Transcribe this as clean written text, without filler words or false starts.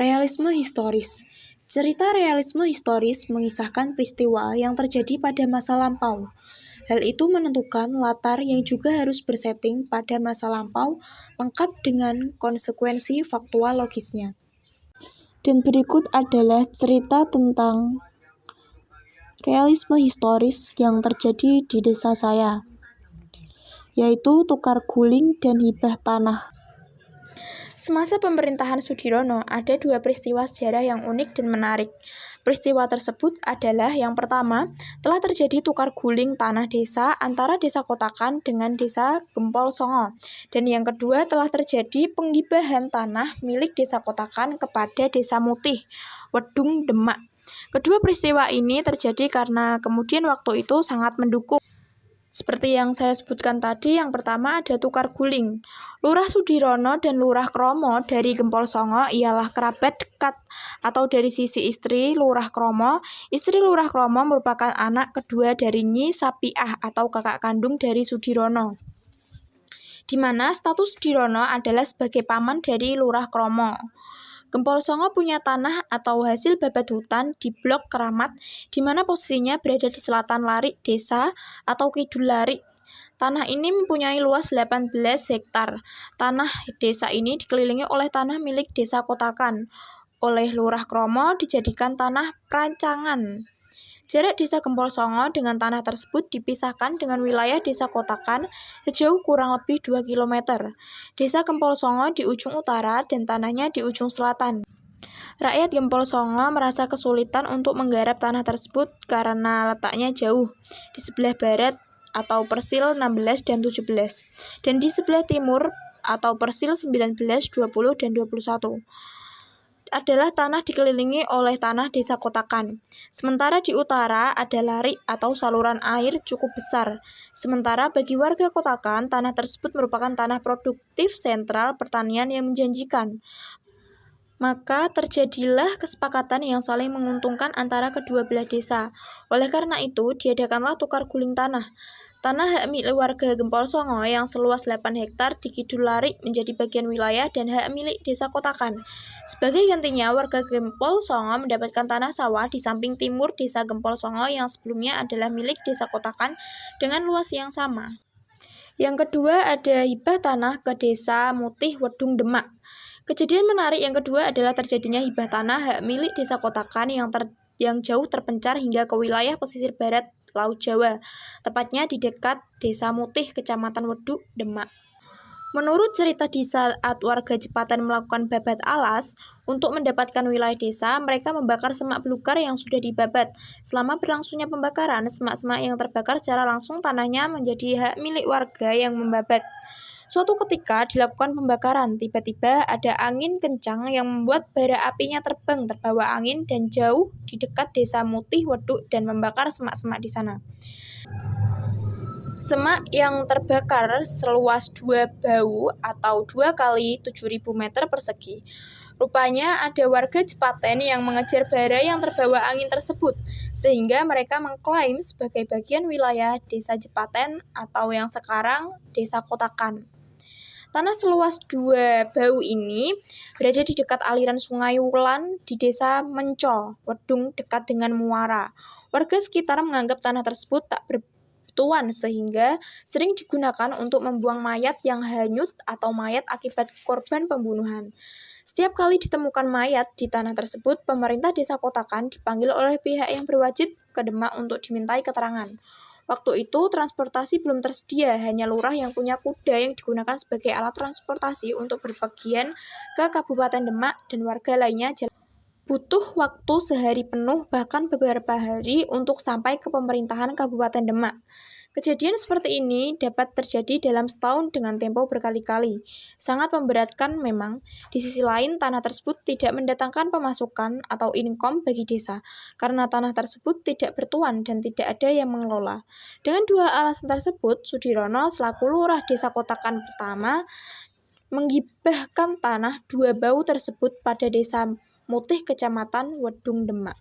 Realisme historis. Cerita realisme historis mengisahkan peristiwa yang terjadi pada masa lampau. Hal itu menentukan latar yang juga harus bersetting pada masa lampau, lengkap dengan konsekuensi faktual logisnya. Dan berikut adalah cerita tentang realisme historis yang terjadi di desa saya, yaitu tukar guling dan hibah tanah. Semasa pemerintahan Sudirono, ada dua peristiwa sejarah yang unik dan menarik. Peristiwa tersebut adalah yang pertama, telah terjadi tukar guling tanah desa antara desa Kotakan dengan desa Gempol Songo. Dan yang kedua, telah terjadi penggibahan tanah milik desa Kotakan kepada desa Mutih, Wedung Demak. Kedua peristiwa ini terjadi karena kemudian waktu itu sangat mendukung. Seperti yang saya sebutkan tadi, yang pertama ada tukar guling. Lurah Sudirono dan Lurah Kromo dari Gempol Songo ialah kerabat dekat, atau dari sisi istri Lurah Kromo. Istri Lurah Kromo merupakan anak kedua dari Nyi Sapiah atau kakak kandung dari Sudirono, di mana status Sudirono adalah sebagai paman dari Lurah Kromo. Gempol Songo punya tanah atau hasil babat hutan di Blok Keramat, di mana posisinya berada di selatan Larik Desa atau Kidul Larik. Tanah ini mempunyai luas 18 hektar. Tanah desa ini dikelilingi oleh tanah milik desa Kotakan. Oleh Lurah Kromo dijadikan tanah perancangan. Jarak desa Gempol Songo dengan tanah tersebut dipisahkan dengan wilayah desa Kotakan sejauh kurang lebih 2 km. Desa Gempol Songo di ujung utara dan tanahnya di ujung selatan. Rakyat Gempol Songo merasa kesulitan untuk menggarap tanah tersebut karena letaknya jauh di sebelah barat atau persil 16 dan 17, dan di sebelah timur atau persil 19, 20, dan 21. Adalah tanah dikelilingi oleh tanah desa Kotakan. Sementara di utara ada larik atau saluran air cukup besar. Sementara bagi warga Kotakan, tanah tersebut merupakan tanah produktif sentral pertanian yang menjanjikan. Maka terjadilah kesepakatan yang saling menguntungkan antara kedua belah desa. Oleh karena itu, diadakanlah tukar guling tanah. Tanah hak milik warga Gempol Songo yang seluas 8 hektar di Kidul Larik menjadi bagian wilayah dan hak milik desa Kotakan. Sebagai gantinya, warga Gempol Songo mendapatkan tanah sawah di samping timur desa Gempol Songo yang sebelumnya adalah milik desa Kotakan dengan luas yang sama. Yang kedua ada hibah tanah ke desa Mutih Wedung Demak. Kejadian menarik yang kedua adalah terjadinya hibah tanah hak milik desa Kotakan yang jauh terpencar hingga ke wilayah pesisir barat Laut Jawa, tepatnya di dekat desa Mutih, kecamatan Wedung Demak. Menurut cerita di saat warga Jepatan melakukan babat alas untuk mendapatkan wilayah desa, mereka membakar semak belukar yang sudah dibabat. Selama berlangsungnya pembakaran, semak-semak yang terbakar secara langsung tanahnya menjadi hak milik warga yang membabat. Suatu ketika dilakukan pembakaran, tiba-tiba ada angin kencang yang membuat bara apinya terbang terbawa angin dan jauh di dekat desa Mutih Weduk dan membakar semak-semak di sana. Semak yang terbakar seluas 2 bau atau 2 kali 7.000 meter persegi. Rupanya ada warga Jepaten yang mengejar bara yang terbawa angin tersebut, sehingga mereka mengklaim sebagai bagian wilayah desa Jepaten atau yang sekarang desa Kotakan. Tanah seluas 2 bau ini berada di dekat aliran sungai Wulan di desa Menco, Wedung dekat dengan muara. Warga sekitar menganggap tanah tersebut tak bertuan sehingga sering digunakan untuk membuang mayat yang hanyut atau mayat akibat korban pembunuhan. Setiap kali ditemukan mayat di tanah tersebut, pemerintah desa Kotakan dipanggil oleh pihak yang berwajib ke Demak untuk dimintai keterangan. Waktu itu transportasi belum tersedia, hanya lurah yang punya kuda yang digunakan sebagai alat transportasi untuk berpergian ke Kabupaten Demak dan warga lainnya butuh waktu sehari penuh bahkan beberapa hari untuk sampai ke pemerintahan Kabupaten Demak. Kejadian seperti ini dapat terjadi dalam setahun dengan tempo berkali-kali. Sangat memberatkan memang. Di sisi lain, tanah tersebut tidak mendatangkan pemasukan atau income bagi desa, karena tanah tersebut tidak bertuan dan tidak ada yang mengelola. Dengan dua alasan tersebut, Sudirono selaku lurah desa Kotakan pertama menggibahkan tanah 2 bau tersebut pada desa Mutih, kecamatan Wedung Demak.